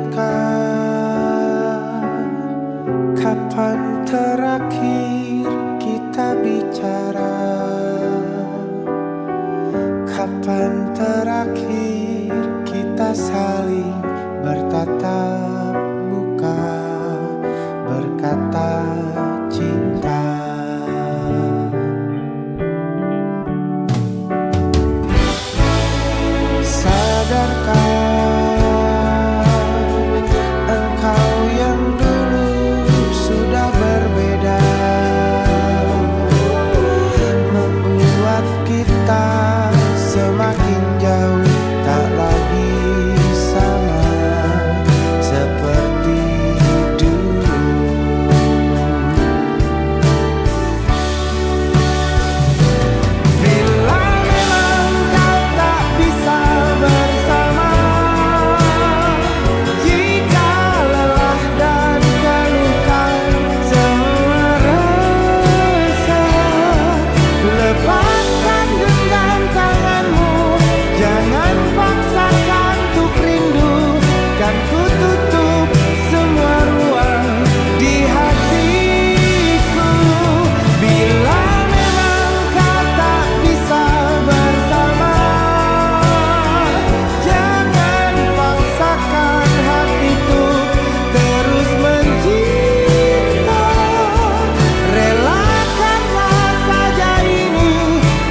Sadarkah kapan terakhir kita bicara? Kapan terakhir kita saling bertatap muka, berkata cinta? Sadarkah engkau yang dulu sudah berbeda, membuat kita semakin jauh, tak lagi sama seperti dulu. Bila memang kau tak bisa bersama, jika lelah dan keluhkan semua rasa, lepaskan genggam tanganmu, jangan paksakan untuk rindu, kan ku tutup semua ruang di hatiku. Bila memang kau tak bisa bersama, jangan paksakan hatiku terus mencinta. Relakanlah saja ini,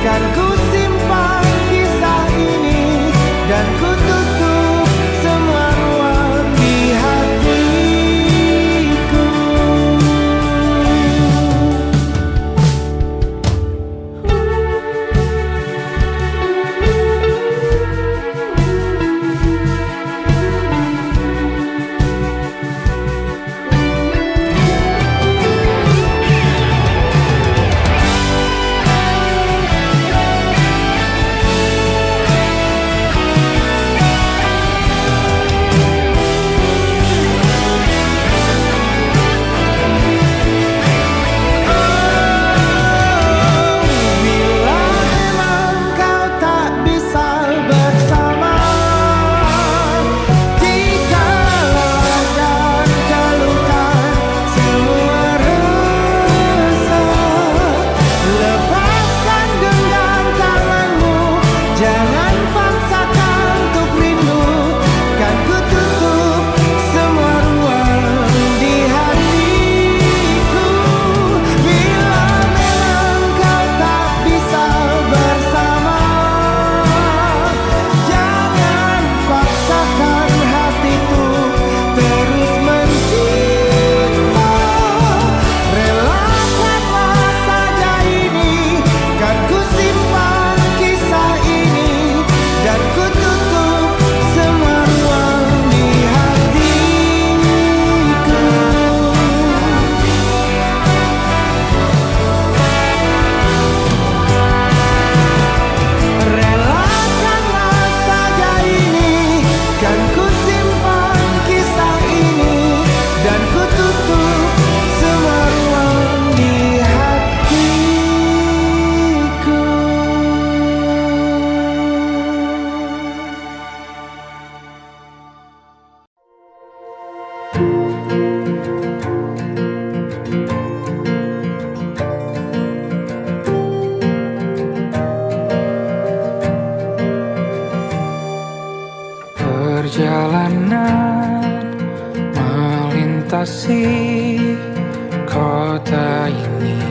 kan ku simpan kisah ini, dan ku tutup semua ruang di hatiku. Bila memang kau tak bisa bersama, jika lelah dan keluhkan semua rasa, lepaskan genggam tanganmu, jangan paksakan untuk rindu, kan ku tutup semua ruang di hatiku. Bila memang kau tak bisa bersama, jangan paksakan hatiku terus mencinta. Relakanlah saja ini, kan ku simpan kisah ini, dan ku tutup semua ruang di hatiku. Relakanlah saja ini, kan ku simpan kisah ini, dan ku tutup semua ruang di hatiku. Perjalanan melintasi kota ini,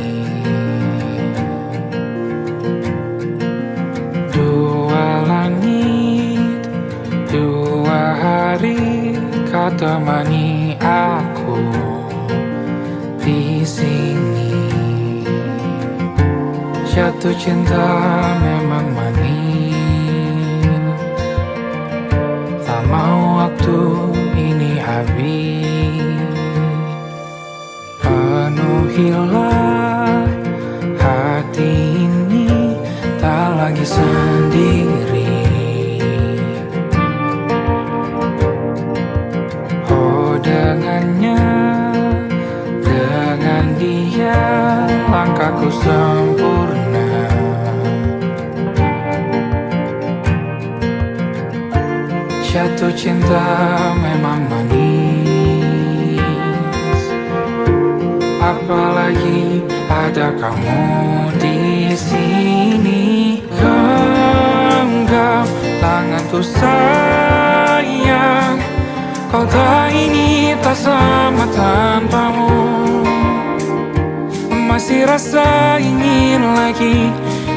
dua langit, dua hari kau temani aku di sini. Jatuh cinta memang manis, tak mau waktu ini habis. Penuhilah hati ini, tak lagi sendiri. Oh, dengannya, dengan dia langkahku sempurna. Jatuh cinta memang manis, apalagi ada kamu di sini. Genggam tanganku sayang, kau tak ini tak sama tanpamu. Masih rasa ingin lagi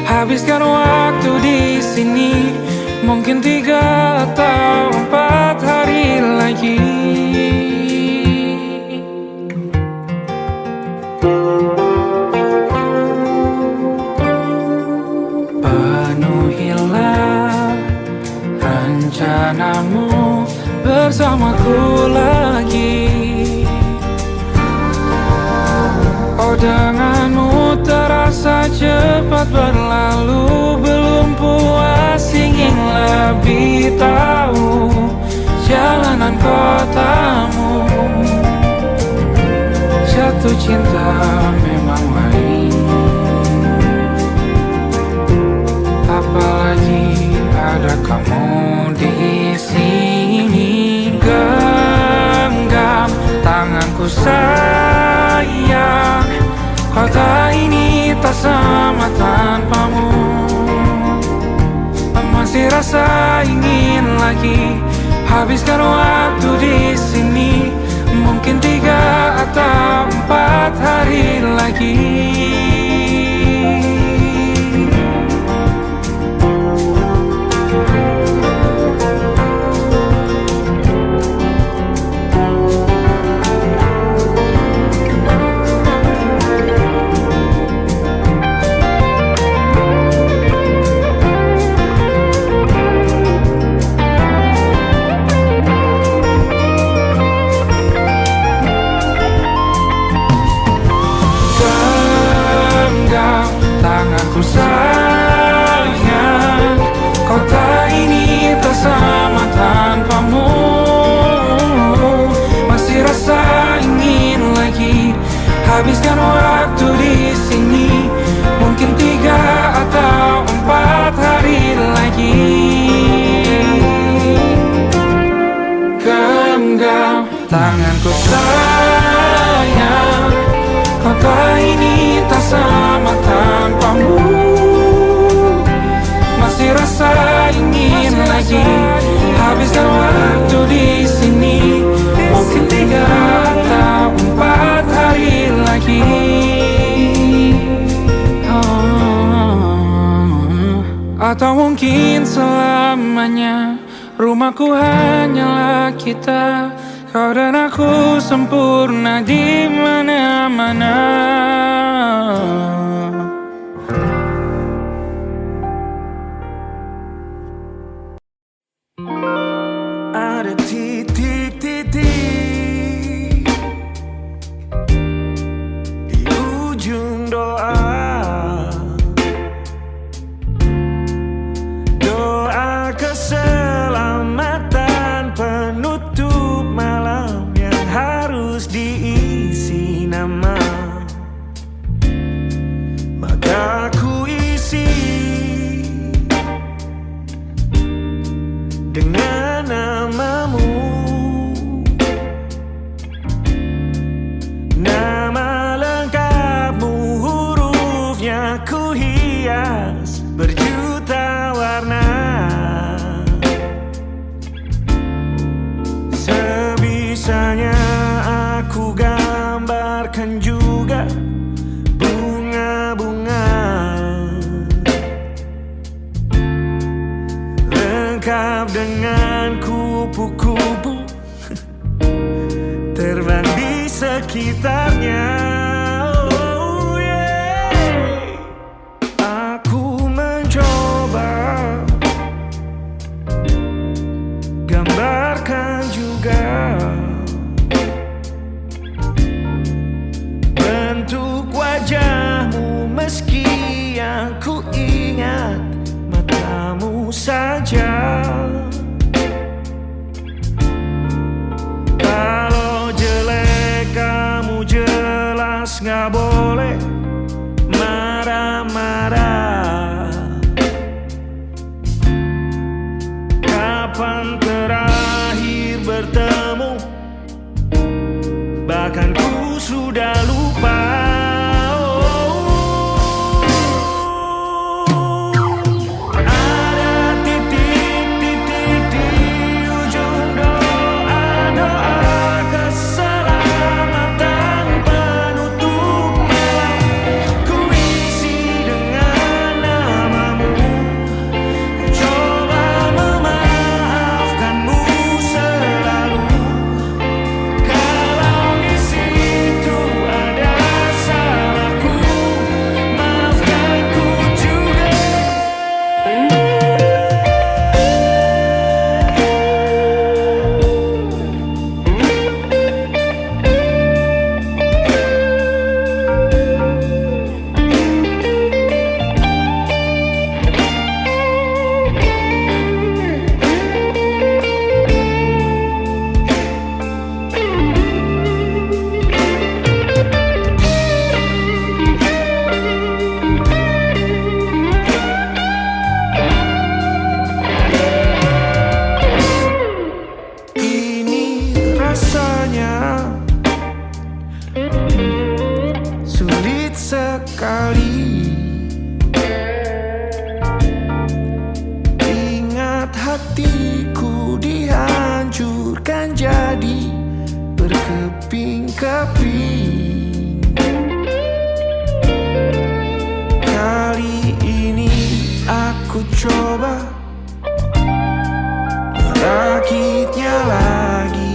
habiskan waktu di sini. Mungkin 3 atau 4 hari lagi. Penuhilah rencanamu bersamaku lagi. Oh, denganmu terasa cepat berlalu. Belum puas ingin lebih tahu jalanan kotamu. Jatuh cinta memang lain, apalagi ada kamu di sini. Genggam tanganku sayang, kota ini tak sama tanpamu. Masih rasa ingin lagi habiskan waktu di sini. Mungkin 3 atau 4 hari lagi. Tanganku sayang, kota ini tak sama tanpamu. Masih rasa ingin lagi habiskan waktu di sini. Mungkin 3 atau 4 hari lagi. Genggam tanganku sayang, kota ini tak sama tanpamu. Masih rasa ingin lagi habiskan waktu di sini. Mungkin 3 atau 4 hari lagi. Atau mungkin selamanya. Rumahku hanyalah kita, kau dan aku sempurna di mana-mana. Ada titik-titik di ujung doa. Doa keselamatan penutup malam yang harus diisi nama. Maka ku isi dengan namamu. Nama lengkapmu, hurufnya ku hias berjuta warna. Sebisanya aku gambarkan juga bunga-bunga, lengkap dengan kupu-kupu terbang di sekitarnya. Oh yeah. Aku mencoba gambarkan juga bentuk wajahmu, meski yang ku ingat matamu saja. Kalau jelek kamu jelas kapan terakhir bertemu, bahkan ku sudah lupa. Sulit sekali ingat hatiku dihancurkan jadi berkeping-keping. Kali ini aku coba merakitnya lagi.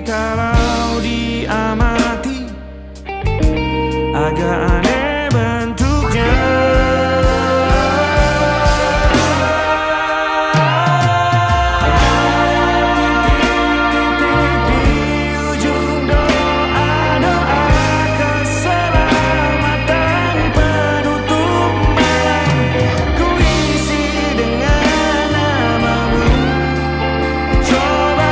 Kalau diamati agak aneh bentuknya. Di ujung doa-doa keselamatan penutup malam, ku isi dengan namamu. Coba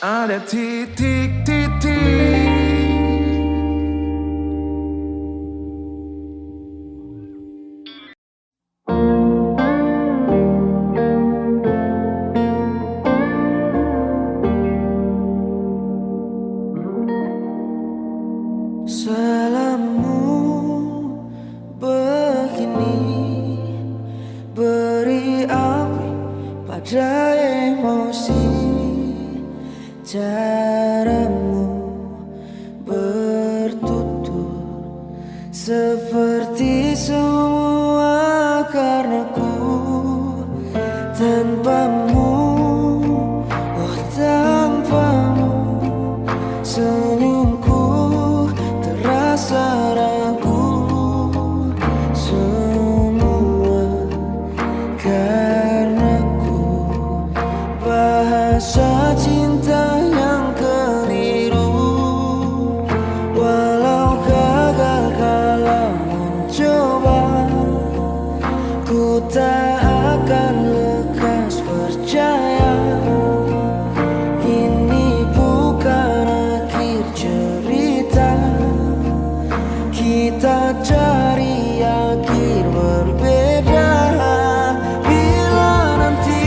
ada titik-titik. Salammu begini beri api pada emosi. Caramu bertutur seperti semua karenaku. Tanpamu, oh tanpamu, senyumku terasa ragu. Semua karenaku, bahasa cinta yang keliru. Walau gagal kalau mencoba, ku tak akan lekas percaya. Ini bukan akhir cerita, kita cari akhir berbeda. Bila nanti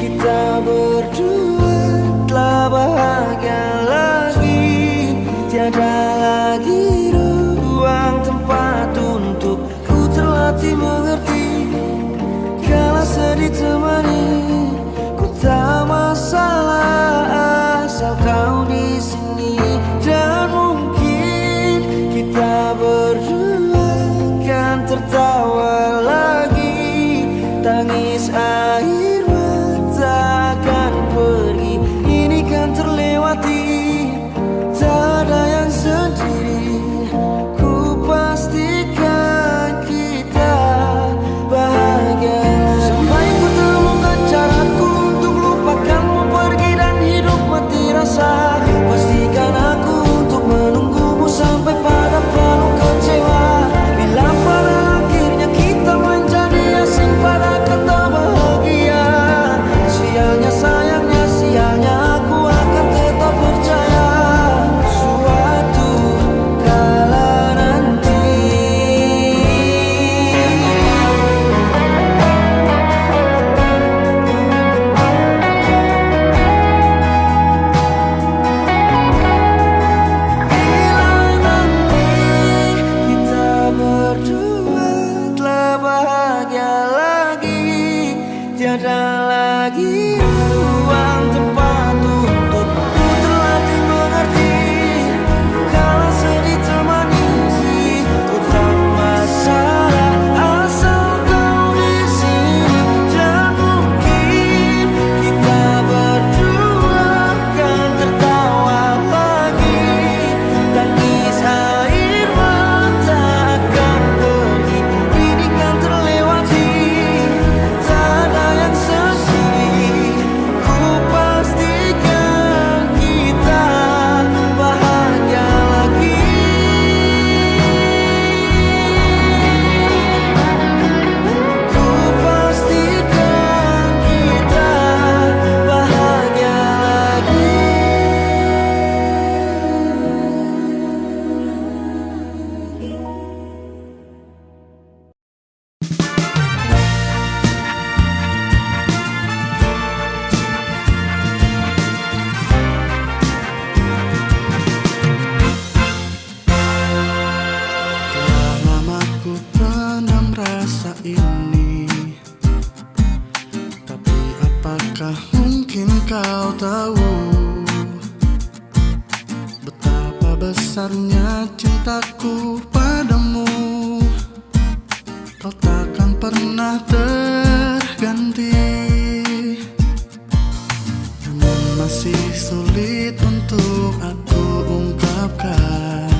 kita berdua telah bahagia lagi, tiada lagi ruang tempat untuk ku terlatih mengerti. Kala sedih temani, ku tak masalah asal kau di sini. Dan mungkin cintaku padamu, kau takkan pernah terganti. Namun masih sulit untuk aku ungkapkan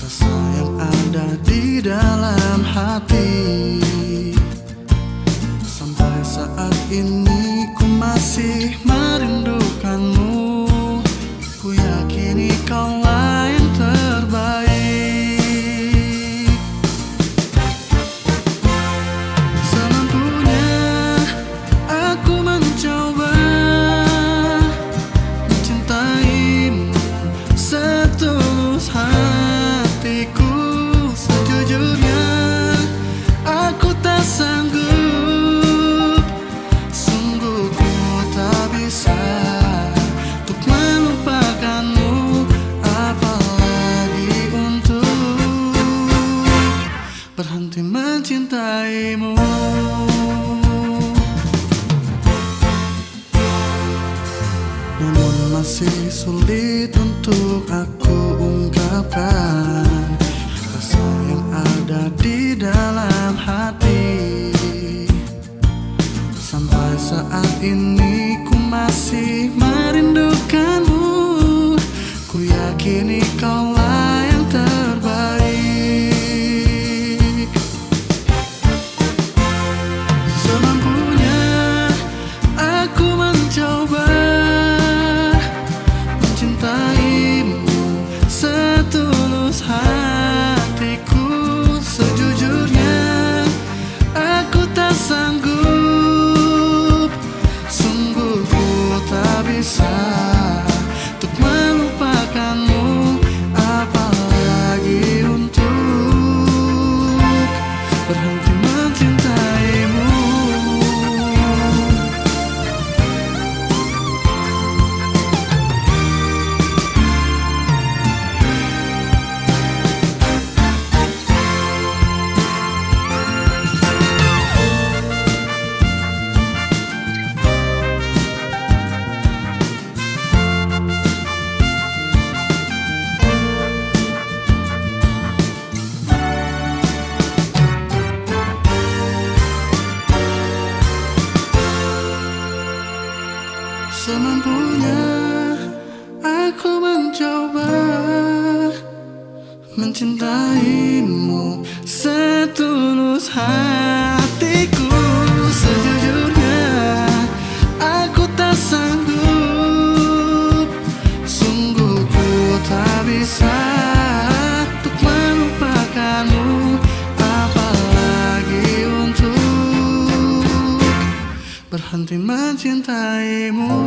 rasa yang ada di dalam hati. Sampai saat ini ku masih merindukanmu. Ku yakini kau lah yang terbaik. Semampunya aku mencoba mencintaimu setulus hatiku. Sejujurnya aku tak sanggup, sungguh ku tak bisa untuk melupakanmu, apalagi untuk berhenti mencintaimu. Namun masih sulit untuk aku ungkapkan rasa yang ada di dalam hati. Sampai saat ini ku masih merindukanmu. Ku yakini kau lah yang terbaik. Semampunya aku mencoba mencintaimu setulus hatiku. Sejujurnya aku tak sanggup, sungguh ku tak bisa untuk melupakanmu, apalagi untuk berhenti mencintaimu. Semampunya aku mencoba mencintaimu setulus hatiku. Sejujurnya aku tak sanggup, sungguh ku tak bisa untuk melupakanmu, apalagi untuk berhenti mencintaimu.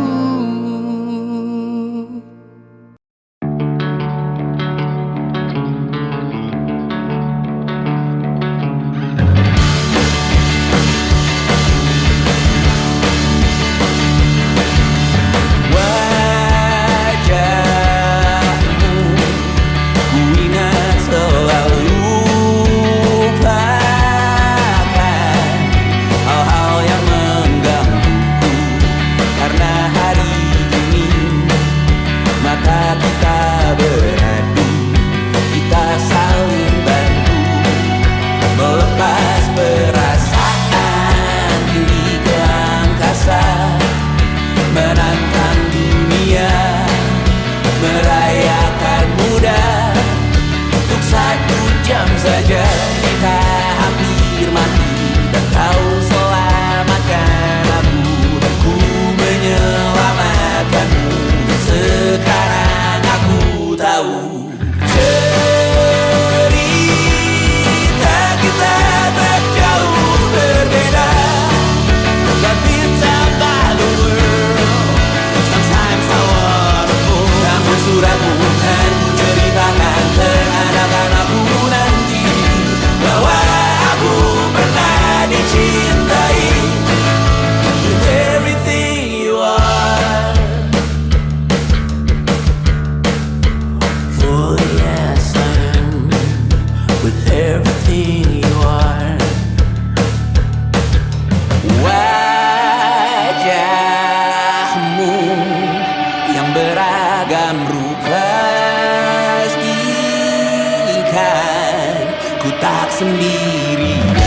ku tak sendirian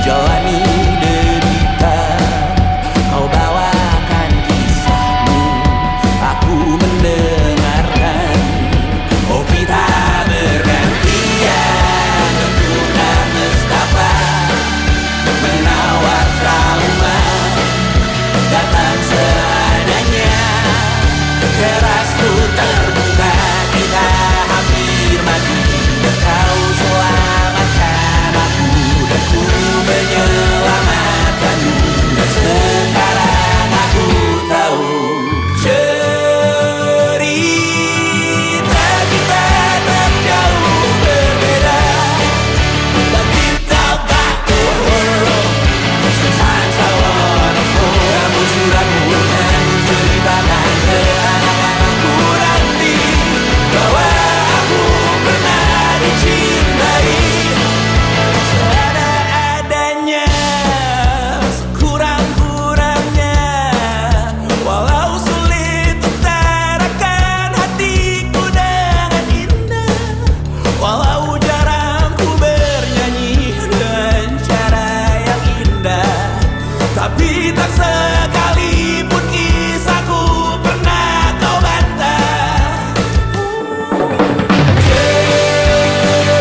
jalani derita. Kau bawakan kisahmu, aku mendengarkan. Oh kita bergantian tentukan nestapa, menawar trauma datang seadanya. Keras ku terbuka, kita hampir mati, kau selamatkan aku dan ku menyelamatkanmu. Dan sekarang aku tahu cerita kita tak jauh berbeda, but kita batu. Sometimes I wanna fall. Kamu suratmu dan ceritakan ke anak-anakku nanti bahwa aku pernah dicintai seadanya, sekurang-kurangnya. Walau sulit utarakan hatiku dengan indah, walau jarang ku bernyanyi dengan cara yang indah, tapi tak sekalipun kisahku pernah kau bantah.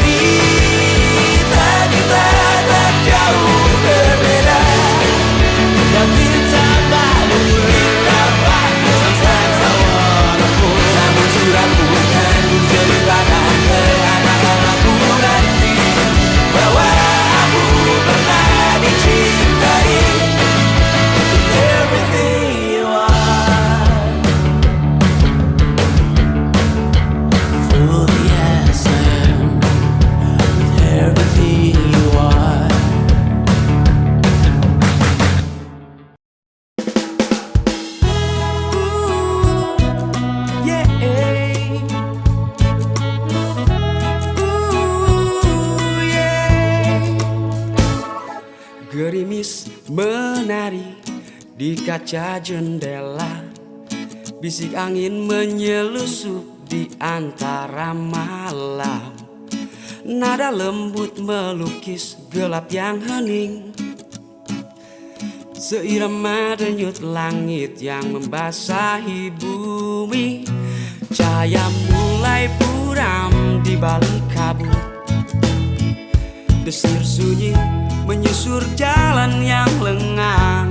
Cerita kita tak jauh berbeda, dan kita malu kita bangga. Sometimes I wanna fall. Namun suratku kan ku ceritakan ke anak-anakku nanti bahwa aku pernah dicintai. Everything you are, fully as I am, with everything you are. Ooh, yeah. Ooh, yeah. Gerimis menari di kaca jendela, bisik angin menyelusup di antara malam. Nada lembut melukis gelap yang hening, seirama denyut langit yang membasahi bumi. Cahaya mulai buram di balik kabut, desir sunyi menyusur jalan yang lengang.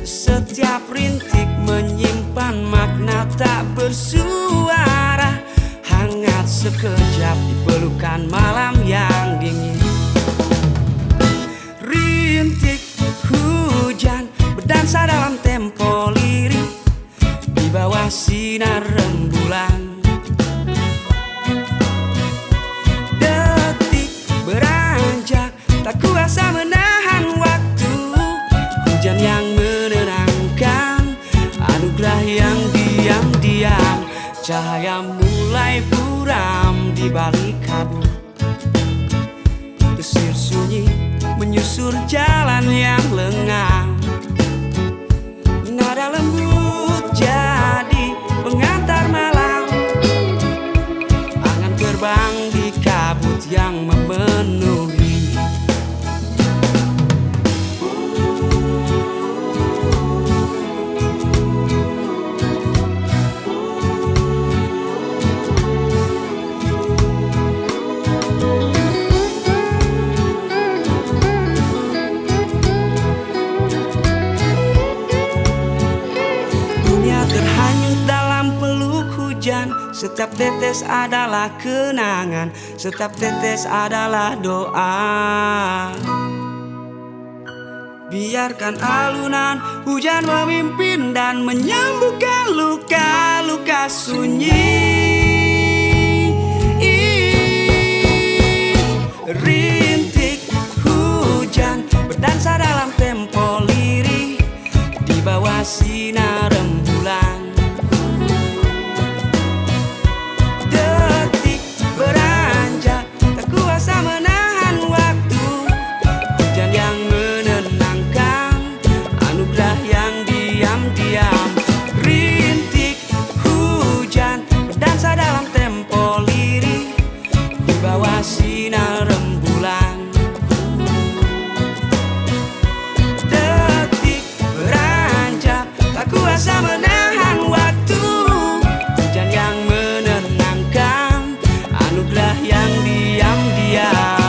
Setiap rintik menyimpan makna tak bersuara, hangat sekejap di pelukan malam yang dingin. Rintik hujan berdansa dalam tempo lirik di bawah sinar rembulan. Detik beranjak, tak kuasa menahan waktu. Hujan yang menenangkan, anugerah yang diam-diam. Cahaya mulai buram di balik kabut, desir sunyi menyusur jalan yang lengang. Nada lembut jadi pengantar malam, angan terbang di kabut yang memenuhi. Setiap tetes adalah kenangan, setiap tetes adalah doa. Biarkan alunan hujan memimpin dan menyembuhkan luka-luka sunyi. Rintik hujan berdansa dalam tempo lirik di bawah sinar rembulan. Menahan waktu, hujan yang menenangkan, anugerah yang diam-diam. Rintik hujan berdansa bawah sinar rembulan. Detik beranjak, tak kuasa menahan waktu. Hujan yang menenangkan, anugerah yang diam-diam.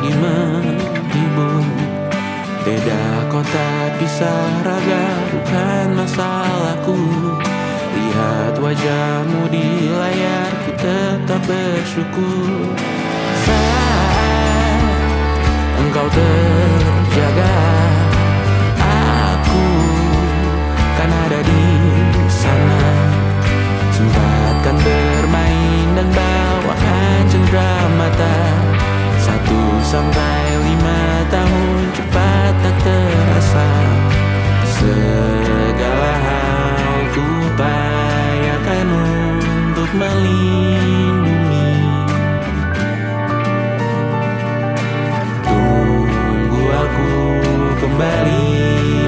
pergi menghibur. Beda kota pisah raga bukan masalahku. Lihat wajahmu di layar, ku tetap bersyukur. Saat engkau terjaga, aku kan ada di sana. Sempatkan bermain dan bawakan cenderamata. 1-5 tahun cepat tak terasa. Segala hal ku upayakan untuk melindungi. Tunggu aku kembali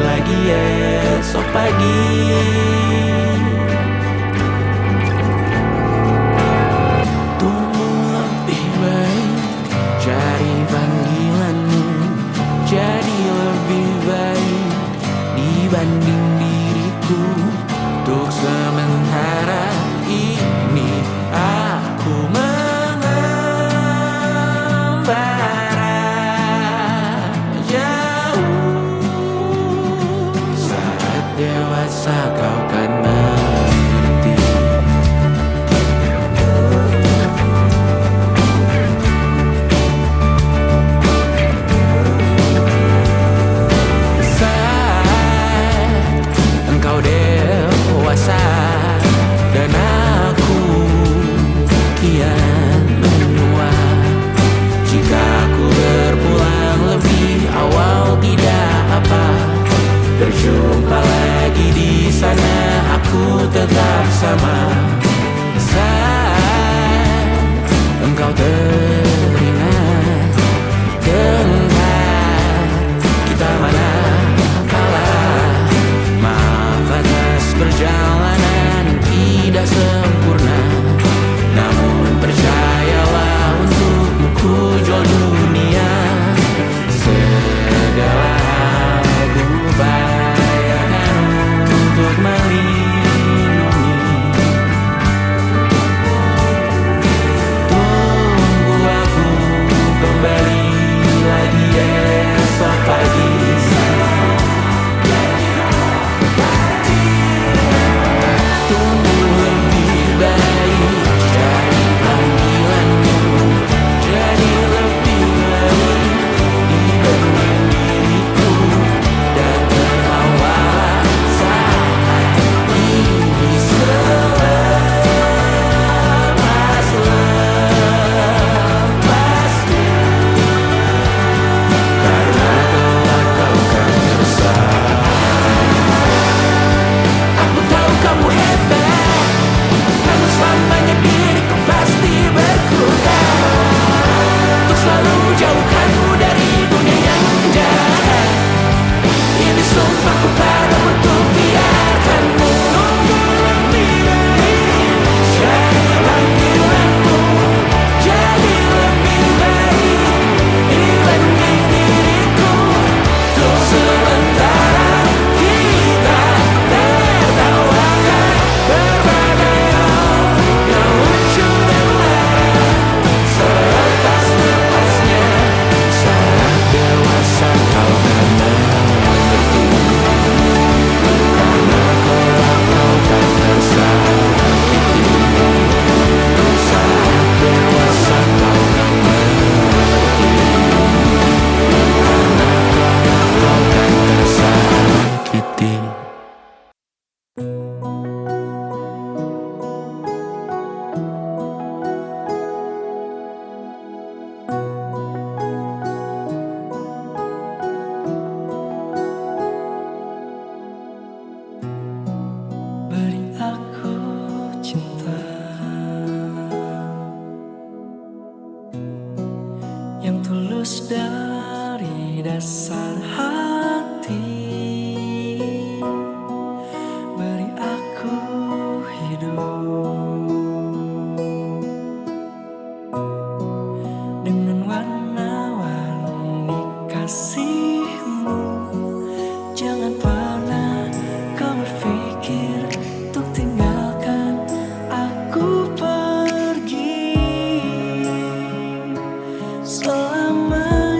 lagi esok pagi. Tunggu lebih baik, cari panggilanmu jadi lebih baik dibanding diriku. Untuk sementara ini aku mengembara jauh. Saat dewasa kau kan mengerti. Engkau dewasa dan aku kian menua. Jika aku berpulang lebih awal tidak apa. Berjumpa lagi di sana, aku tetap sama. Saat engkau teringat tengah kita mana kalah. Maaf atas perjalanan tidak sempurna, namun percayalah untukmu ku jual dunia. Segala hal ku upayakan untuk melindungi. Tunggu aku kembali lagi esok pagi. Tunggu lebih baik, cari panggilanmu jadi lebih baik dibanding diriku. Dan tertawalah saat ini selepas-lepasnya. Karena kelak kau kan bersama. Aku tahu kamu hebat, namun selamanya diriku pasti berkutat untuk selalu jauhkanmu dari dunia yang jahat. Ini sumpahku padamu untuk biarkanmu lebih baik. Cari panggilanmu jadi lebih baik dibanding diriku. Untuk sementara kita tertawakan berbagai hal yang lucu dan lara. Selepas-lepasnya saat dewasa kau kan mengerti. Karena kelak kau kan tersakiti. Saat dewasa kau kan mengerti. Karena kelak kau kan tersakiti. Beri aku cinta yang tulus dari dasar hati. Beri aku hidup dengan warna-warni kasihmu. Jangan pernah kau berpikir untuk tinggalkan aku pergi. Selama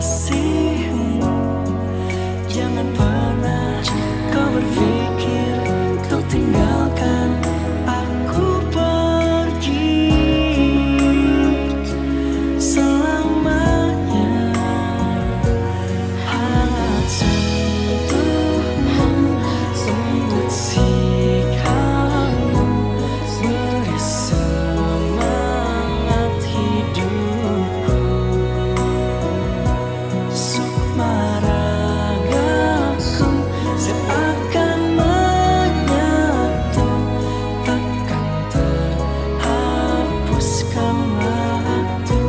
kasihmu. Jangan pernah kau berpikir untuk tinggalkan aku pergi selamanya. Hangat sentuhmu, lembut sikapmu, beri semangat hidupku. Sukma ragaku seakan menyatu, takkan terhapuskan waktu.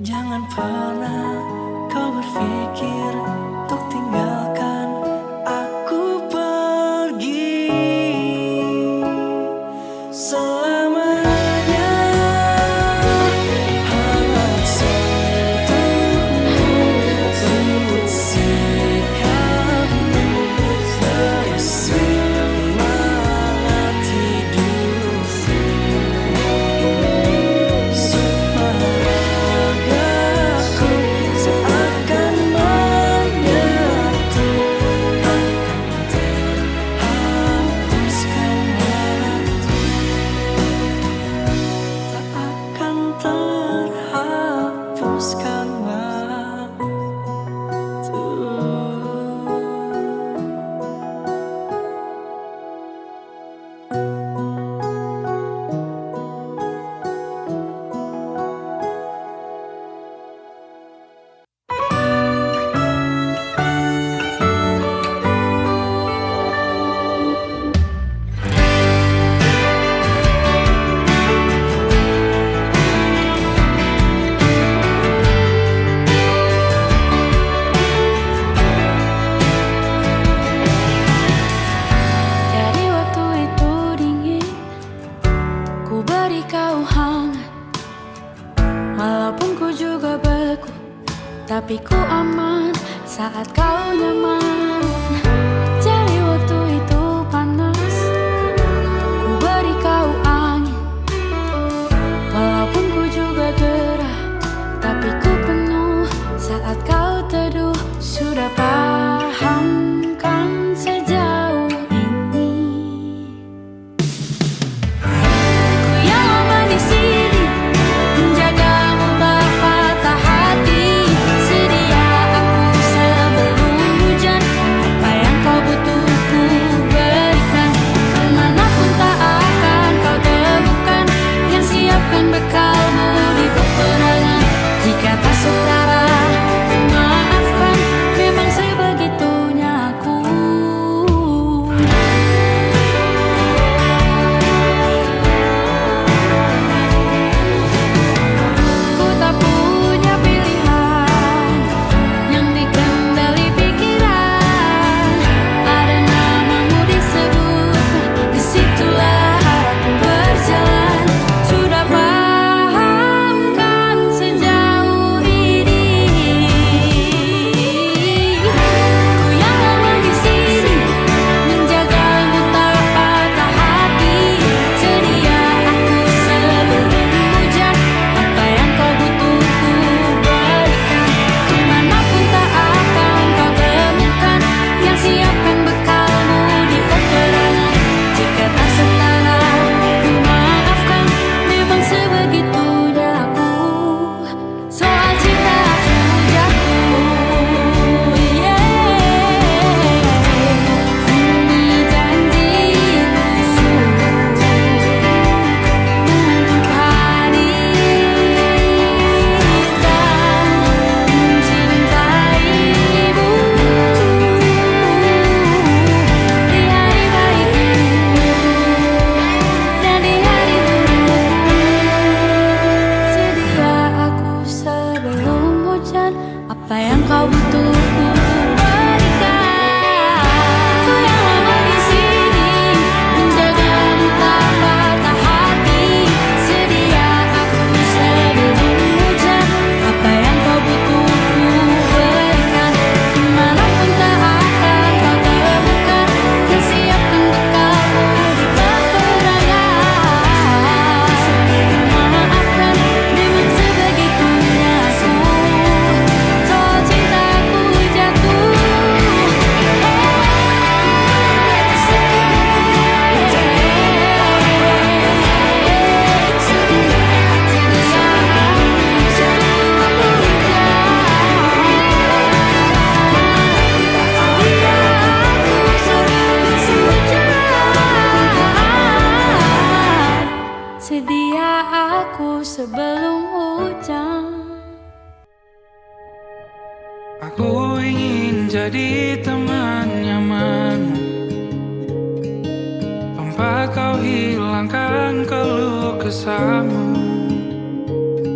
Jangan pernah kau berpikir untuk tinggalkan aku pergi selamanya. Hangat sentuhmu, lembut sikapmu, beri semangat hidupku. Sukma ragaku seakan menyatu, takkan terhapuskan waktu. Tak akan terhapuskan waktu. Jadi waktu itu dingin, ku beri kau hangat. Walaupun ku juga beku, tapi ku aman saat kau nyaman. Jadi waktu itu panas, ku beri kau angin. Walaupun ku juga gerah, tapi ku penuh saat kau teduh. Sudah paham kan sejauh ini? Ku yang lama di sini, menjagamu tak patah hati. Sedia aku sebelum hujan Aku ingin jadi teman nyamanmu, tempat kau hilangkan keluh kesahmu.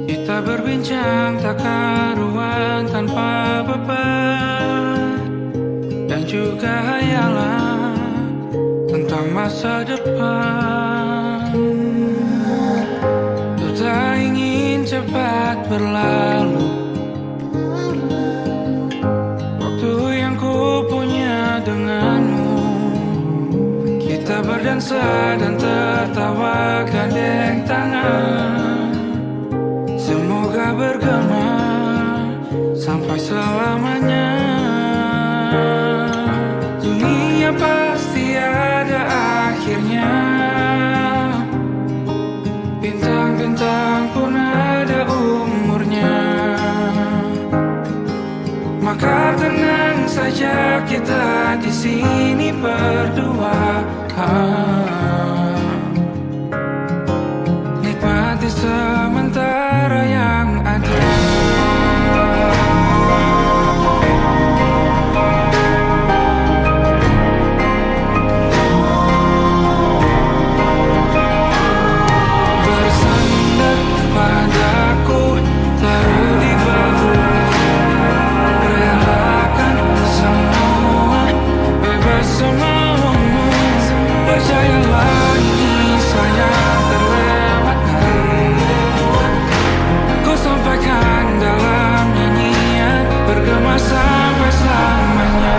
Kita berbincang tak karuan tanpa beban, dan juga hayalan tentang masa depan. Ku tak ingin cepat berlalu waktu yang ku punya denganmu. Kita berdansa dan tertawa gandeng tangan, semoga bergema sampai selamanya. Dunia pasti ada akhirnya, bintang-bintang pun ada umurnya. Maka tenang saja kita di sini berdua, nikmati sementara yang ada. Bersandar padaku, taruh di bahu, relakan semua, bebas semaumu. Percayalah ini sayang terlewatkan, ku sampaikan dalam nyanyian, bergema sampai selamanya.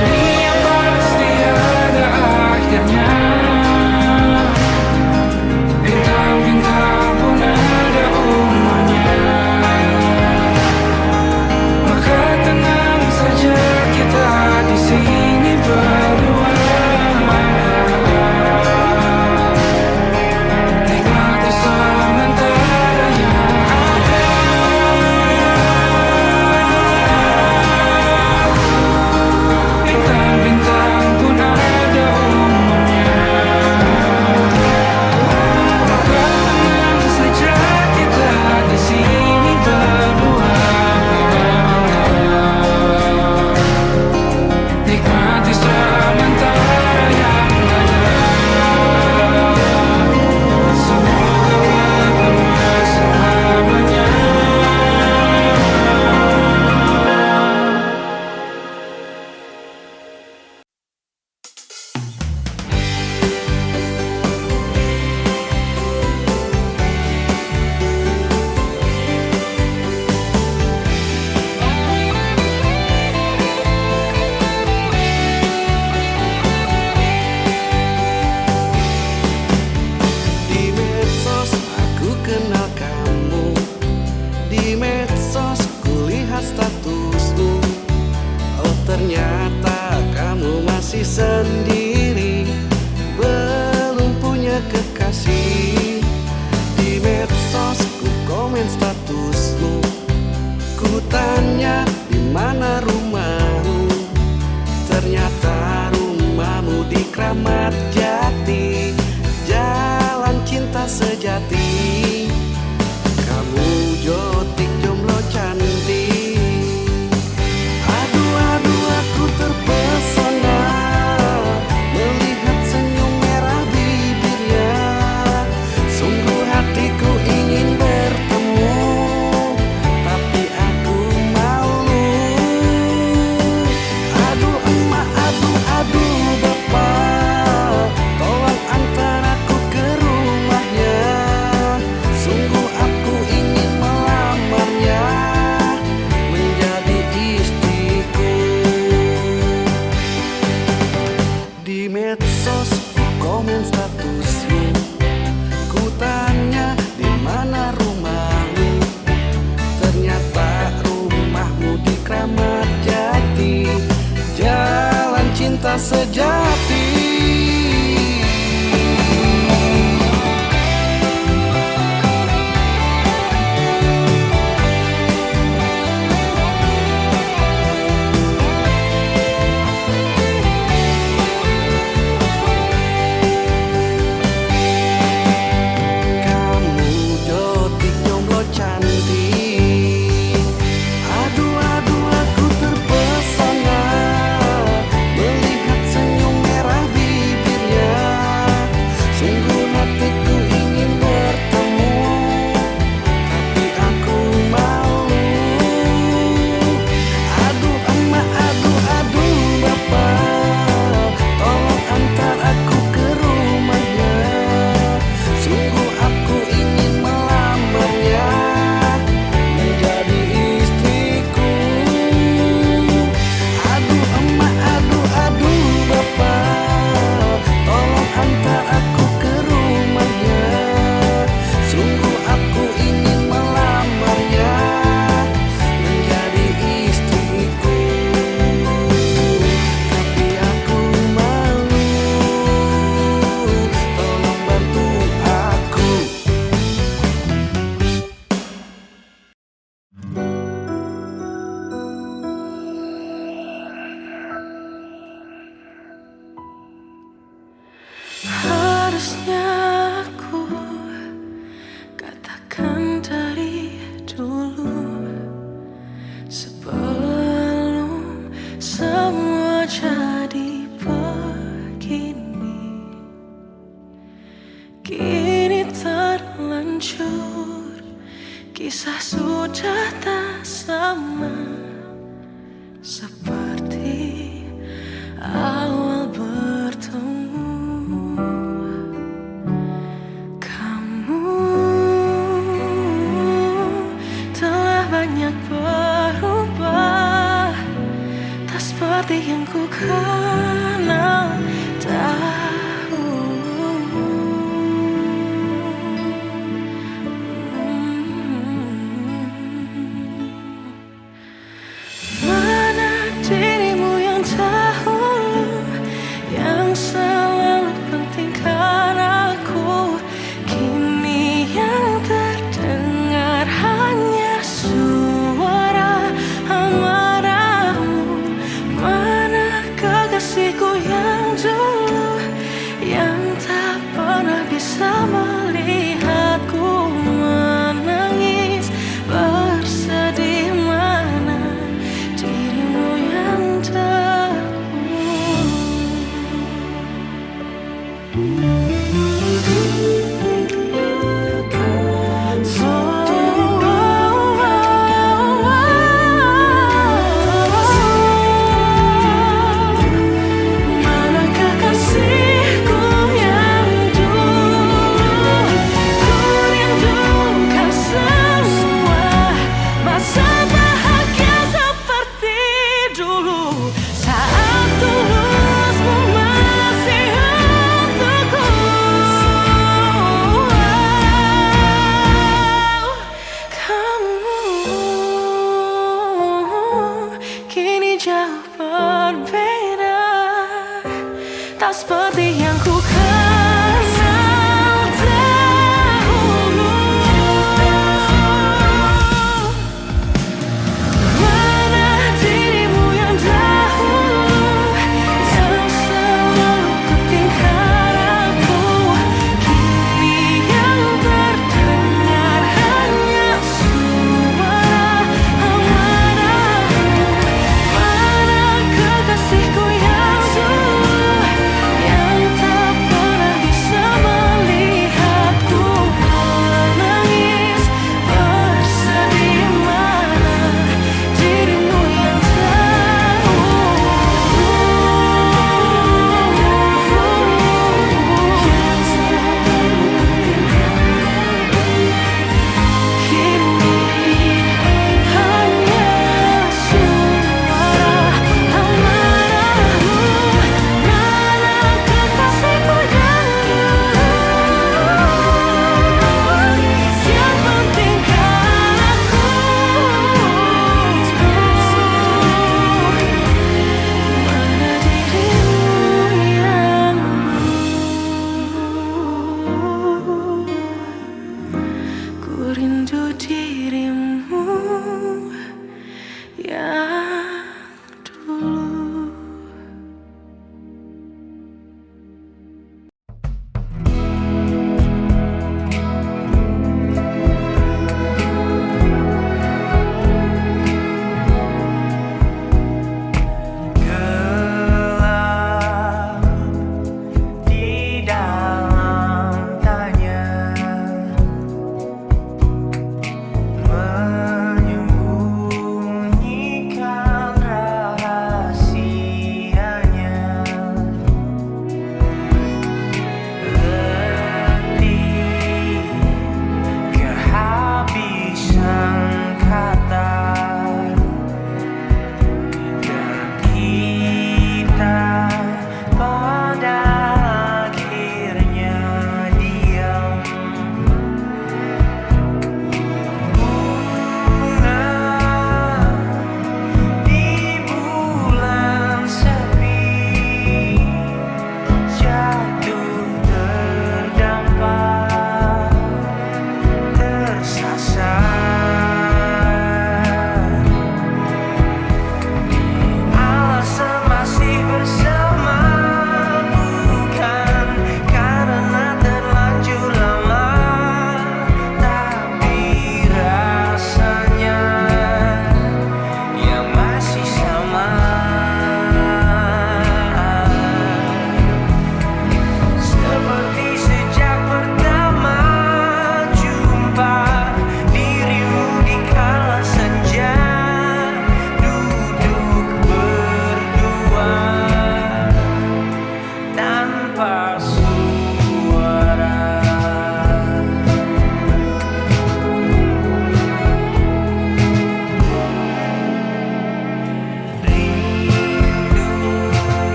Dunia pasti ada akhirnya, bintang-bintang pun ada umurnya. Maka tenang saja kita di sini berdua, nikmati sementara yang ada. Bintang-bintang pun ada umurnya. Maka tenang saja kita di sini berdua, nikmati sementara yang ada. Semoga bergema selamanya. Di medsos aku kenal kamu, di medsos kulihat statusmu. Oh ternyata kamu masih sendiri, belum punya kekasih. Di medsos ku komen statusmu, ku tanya di mana rumahmu. Ternyata rumahmu di Kramat Jati, jalan cinta sejati. Kamu jotik jomblo cantik, aduh aduh aku terpesona melihat senyum merah bibirnya. Sungguh hatiku ingin bertemu, tapi aku malu. Aduh emak, aduh bapak, tolong antar aku ke rumahnya. Sungguh aku ingin melamarnya menjadi istriku. Di medsos ku komen statusmu, ku tanya di mana rumahmu. Ternyata rumahmu di Kramat Jati, jalan cinta sejati. ku kenal tahu. Mana dirimu yang dahulu, yang selalu pentingkan aku, kini yang terdengar hanya suara amarahmu. Mana kekasihku yang dulu, yang tak pernah bisa melihatku menangis bersedih. Mana dirimu yang mana kekasihku yang dulu, ku rindukan semua masa bahagia seperti dulu, saat tulusmu masih untukku. Kamu kini jauh berbeda, tak seperti yang ku kenal dahulu. Mana dirimu yang dahulu, yang selalu pentingkan aku, kini yang terdengar hanya suara amarahmu. Mana kekasihku yang dulu, yang tak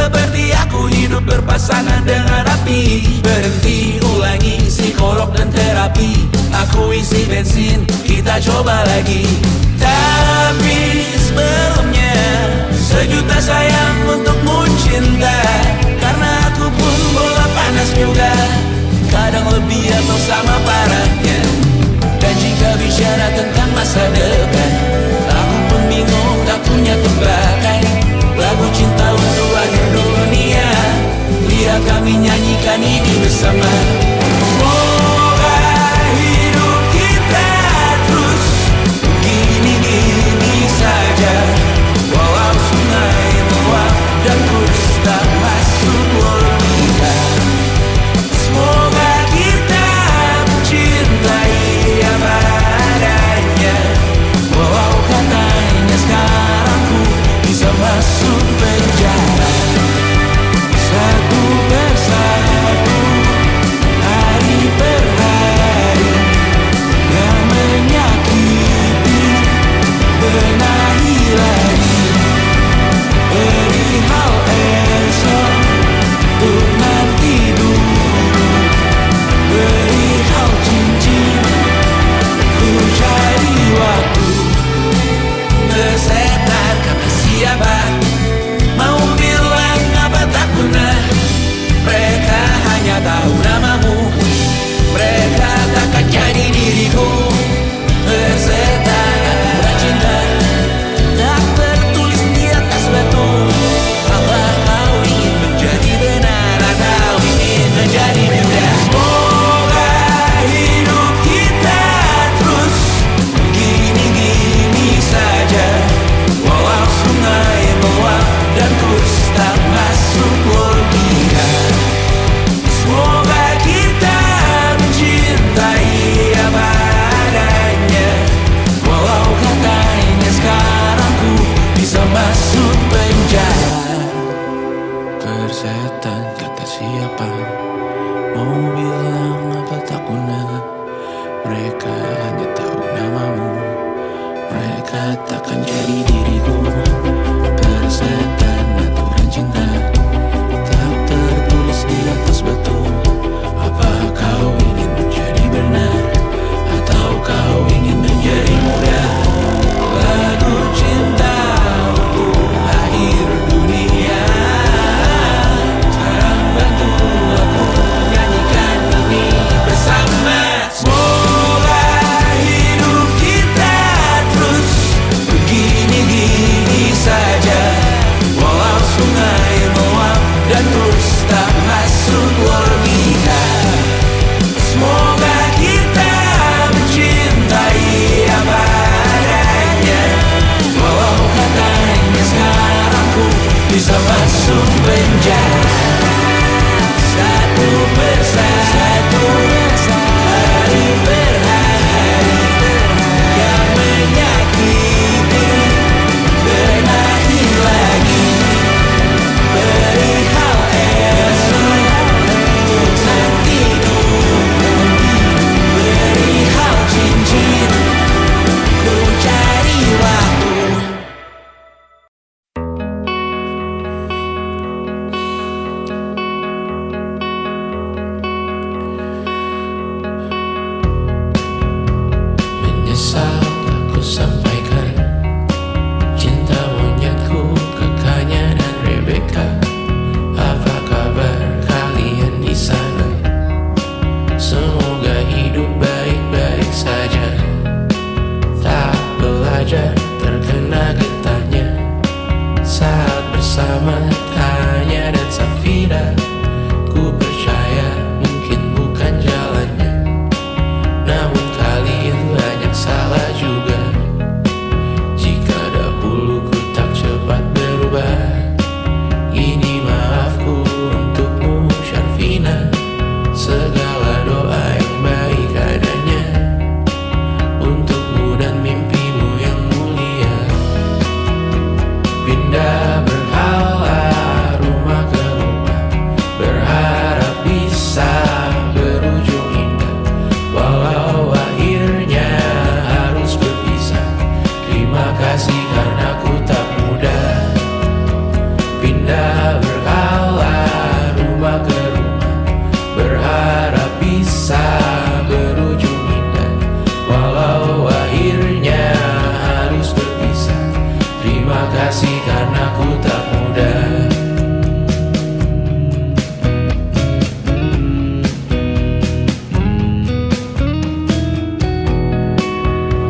Seperti aku hidup berpasangan dengan api. Berhenti ulangi psikolog dan terapi. Aku isi bensin, kita coba lagi. Tapi sebelumnya 1.000.000 sayang untukmu cinta. Karena aku pun bola panas juga, kadang lebih atau sama parahnya. Dan jika bicara tentang masa depan, aku pun bingung tak punya tebakan. Lagu cinta untuk akhir dunia, biar kami nyanyikan ini bersama. Semoga hidup kita terus gini-gini saja, walau sungai meluap dan kurs tak masuk logika. Semoga kita mencintai apa adanya, walau katanya sekarang ku bisa masuk penjara. Satu persatu, hari per hari, yang menyakiti, benahi lagi. Perihal esok, untuk nanti dulu. Perihal cincin, ku cari waktu. Bersetan kata siapa, mau bilang apa tak guna. Mereka hanya tahu namamu, mereka takkan jadi diriku. Bersetan aturan cinta, tak tertulis di atas batu. Apa kau ingin menjadi benar atau ingin menjadi muda? Semoga hidup kita terus gini-gini saja, walau sungai meluap dan kurs tak masuk logika. Semoga kita mencintai apa adanya, walau katanya sekarang ku bisa masuk penjara. Persetan kata siapa, mau bilang apa tak guna. Mereka hanya tahu namamu, mereka takkan jadi diriku. Persetan aturan cinta, tak tertulis di atas batu. Apa kau ingin menjadi benar atau kau ingin menjadi muda? Lagu cinta untuk akhir dunia, sekarang bantu aku nyanyikan ini bersama. Semoga hidup kita terus begini-gini saja, walau sungai meluap dan terus tak masuk logika. Semoga kita mencintai apa adanya, walau katanya sekarang ku bisa masuk penjara. Satu persatu, hari per hari, yang menyakiti, benahi lagi. Perihal esok, untuk nanti dulu. Perihal cincin, ku cari waktu. Menyesal tak ku sampaikan cinta monyetku ke Kanya dan Rebecca. Apa kabar kalian di sana? Semoga hidup baik-baik saja. Tak belajar terkena getahnya saat bersama Tanya dan Safira. Ku percaya mungkin bukan jalannya, namun kalian banyak salah juga. Jika dahulu ku tak cepat berubah, ini maafku untukmu Syarfina. Segala doa yang baik adanya untukmu dan mimpimu yang mulia. Pindah berhala rumah ke rumah, berharap bisa berujung indah, walau akhirnya harus berpisah. Terima kasih karena ku tak mudah. Pindah berhala kasih karena ku tak muda.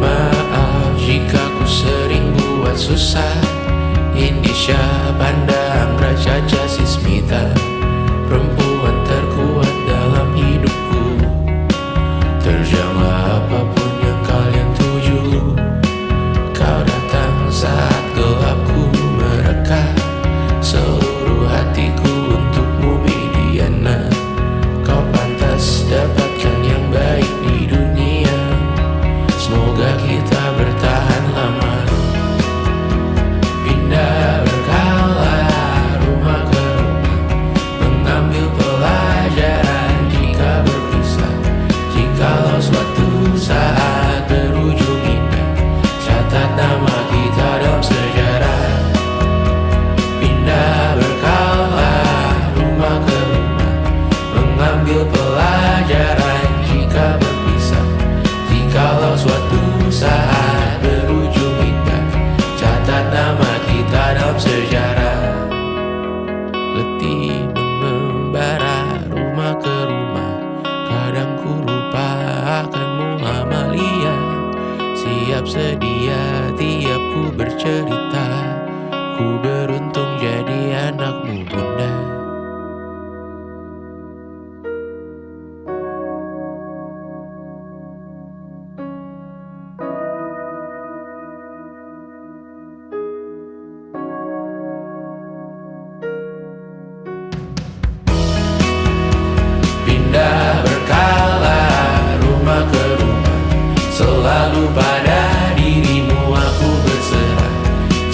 Maaf jika ku sering buat susah. Indisha pandang Raja Jasismita, perempuan terkuat dalam hidupku. Terjanglah apapun yang kalian tuju. Kau datang saat gelapku mereka. Seluruh hatiku untukmu Bidiana. Kau pantas dapatkan yang baik di dunia. Semoga kita bertahan lama. Pindah berkala rumah ke rumah, mengambil pelajaran jika berpisah. Jikalau suatu saat berujung indah, catat nama kita dalam sejarah. Pindah berkala rumah ke rumah, mengambil pelajaran jika berpisah. Jikalau suatu saat berujung indah, catat nama kita dalam sejarah. Letih mengembara rumah ke rumah, kadang ku lupa akanmu Amalia. Siap sedia tiap ku bercerita, ku beruntung jadi anakmu bunda. Pindah berkala rumah ke rumah, selalu pada dirimu aku berserah.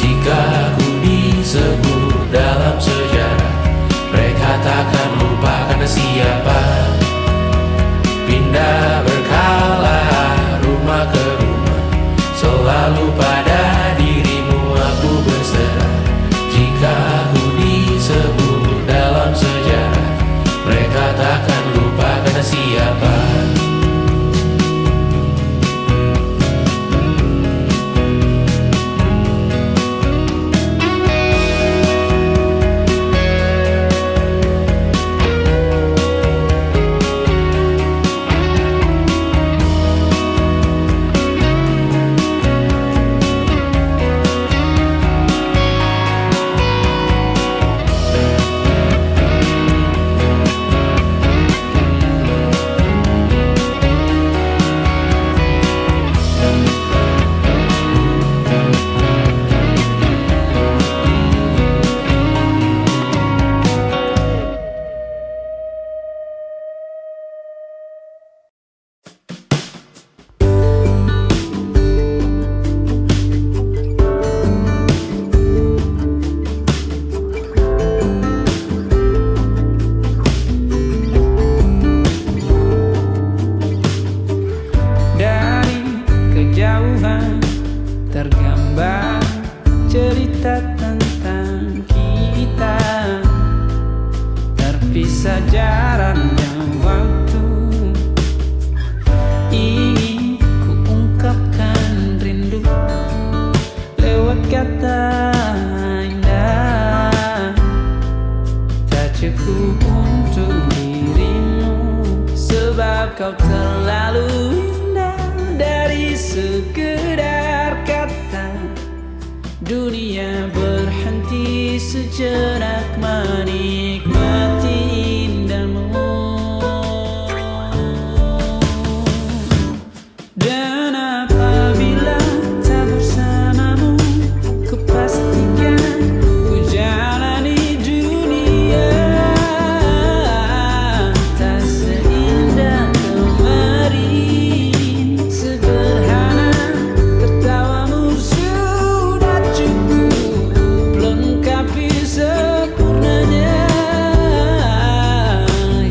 Jika aku disebut dalam sejarah, mereka takkan lupa karena siapa. Pindah berkala rumah ke rumah, selalu pada dirimu aku berserah. Jika aku disebut dalam sejarah, mereka takkan lupa karena siapa. Tergambar cerita tentang kita, terpisah jaraknya waktu. Ingin ku ungkapkan rindu lewat kata indah. Tak cukup untuk dirimu, sebab kau terlalu indah. Dari sekedar kata, dunia berhenti sejenak menikmati indahmu. Dan apabila tak bersamamu, ku pastikan ku jalani dunia tak seindah kemarin. Sederhana tertawamu sudah cukup lengkapi sempurnanya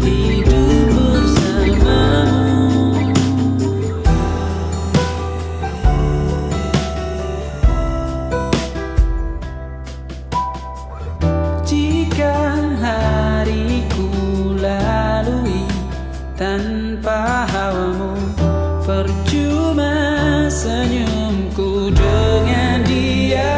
hidup bersamamu. Jika hariku lalui tanpa hawamu, percuma senyumku dengan dia.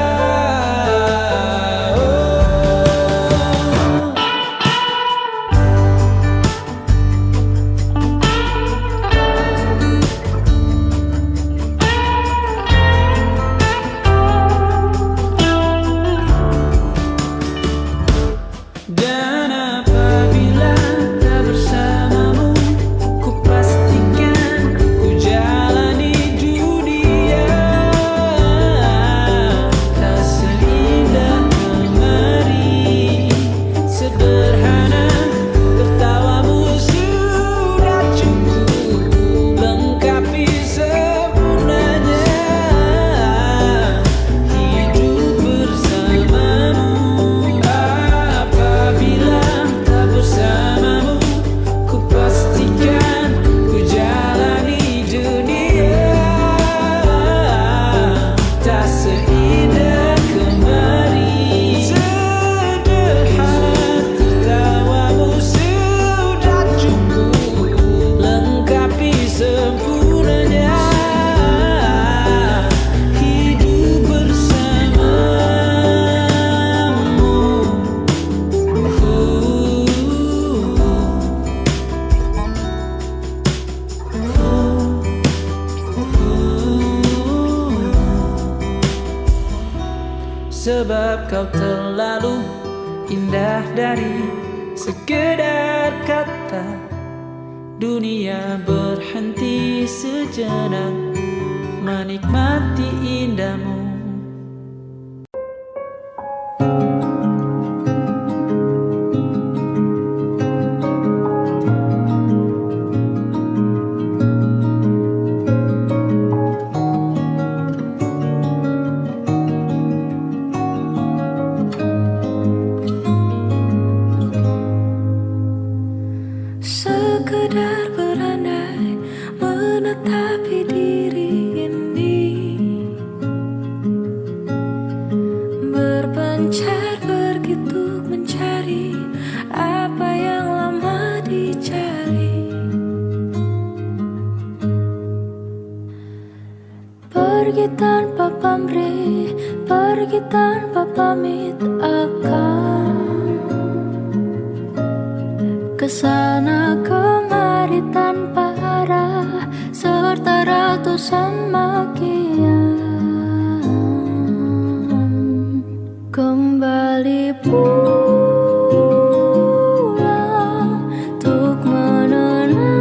sebab kau terlalu indah dari sekedar kata. Dunia berhenti sejenak menikmati indahmu. Sekedar berandai menetapi diri ini, berpencar pergi untuk mencari apa yang lama dicari. Pergi tanpa pamrih, pergi tanpa pamit akan kesana kemari tanpa arah serta ratusan makian. Kembali pulang untuk menenangi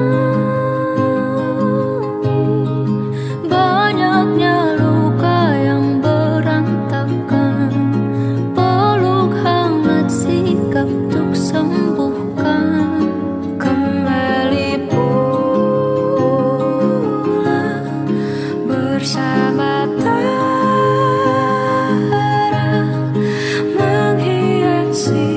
banyaknya luka yang berantakan. Peluk hangat sikap untuk sembuhkan. Bersama terang menghiasi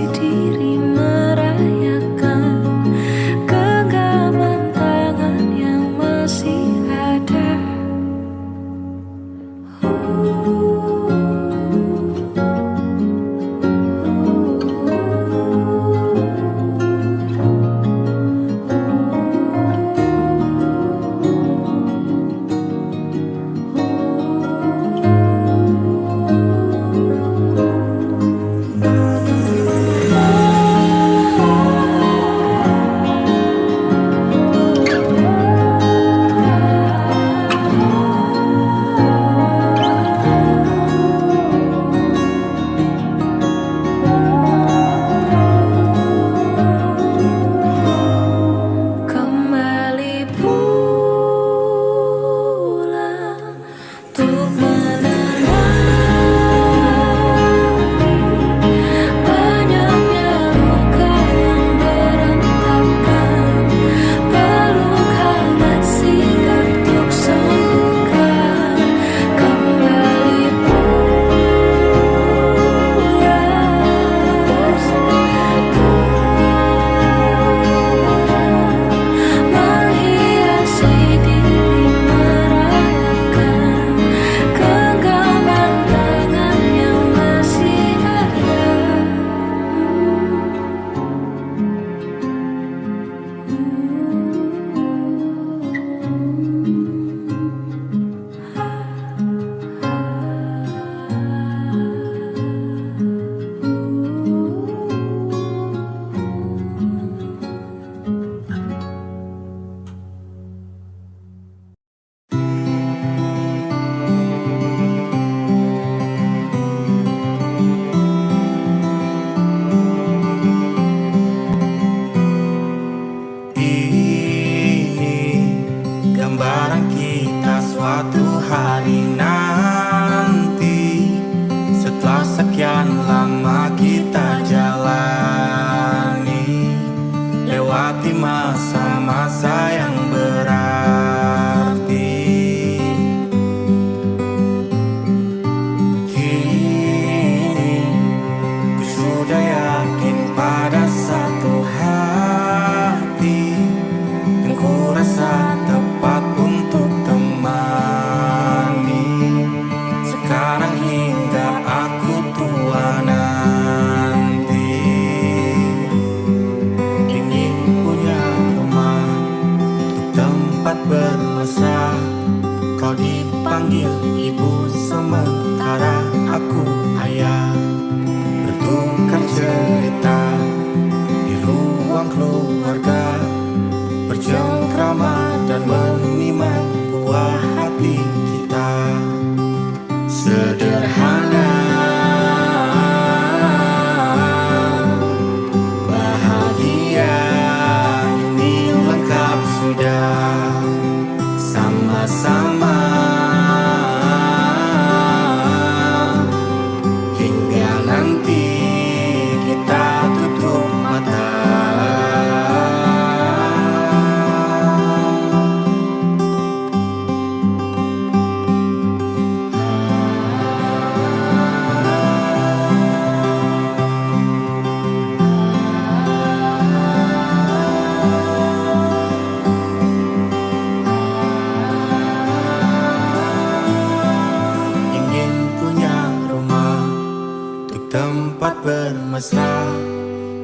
tempat bermesra.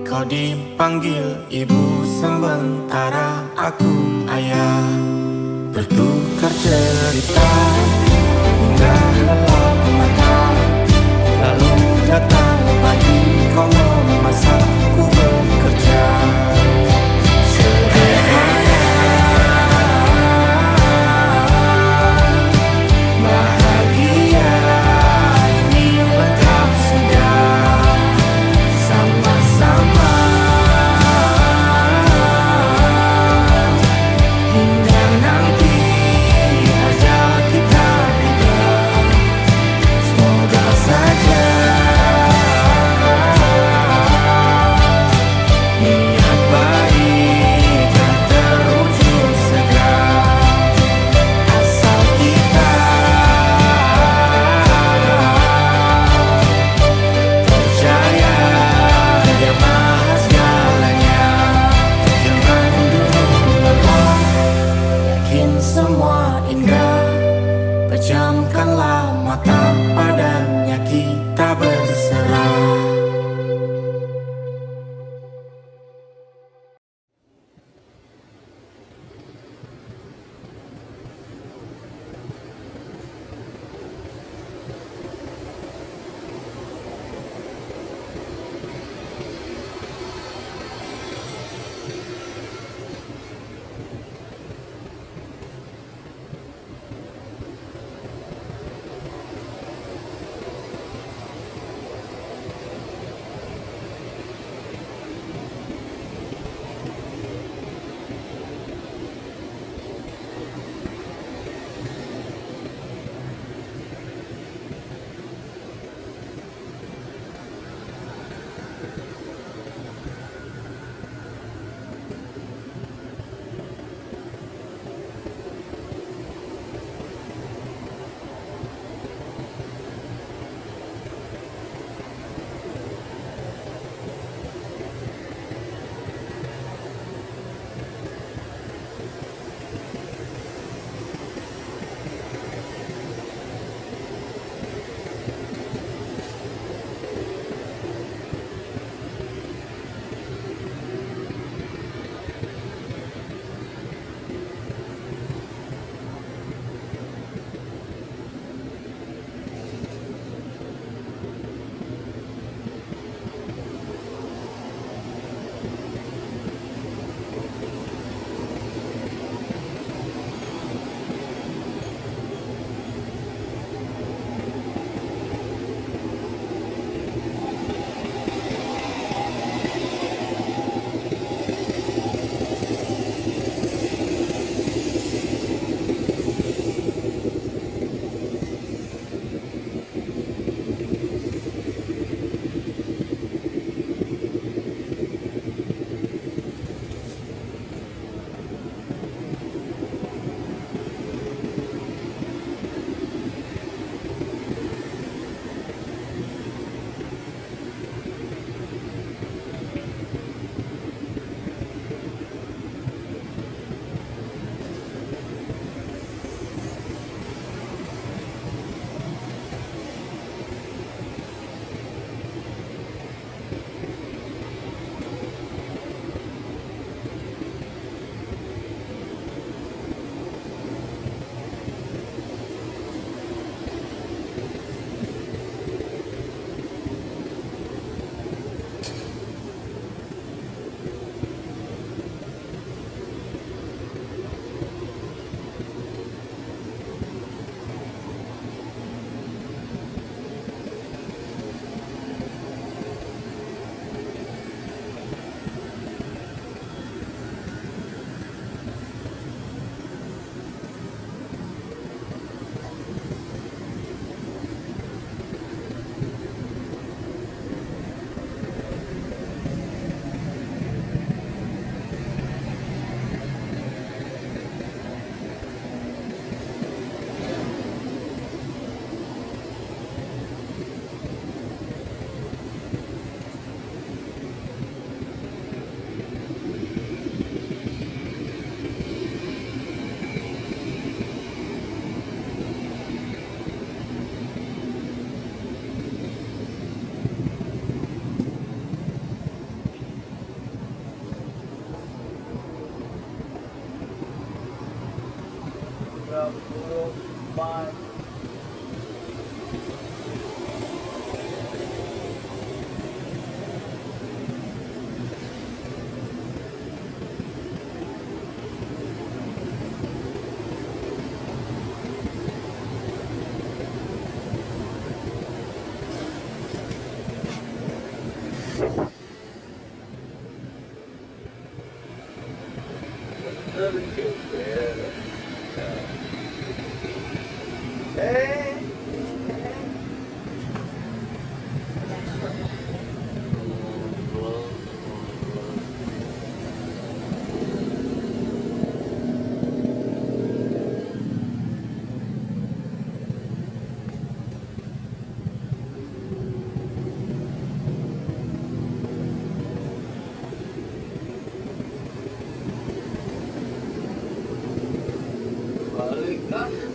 Kau dipanggil ibu sementara aku ayah. Bertukar cerita hingga lelap mata. Lalu datang pagi kau memasak, ku bekerja. Sederhana, bahagia ini lengkap sudah. Sama-sama hingga nanti ajal kita tiba. Balik lah.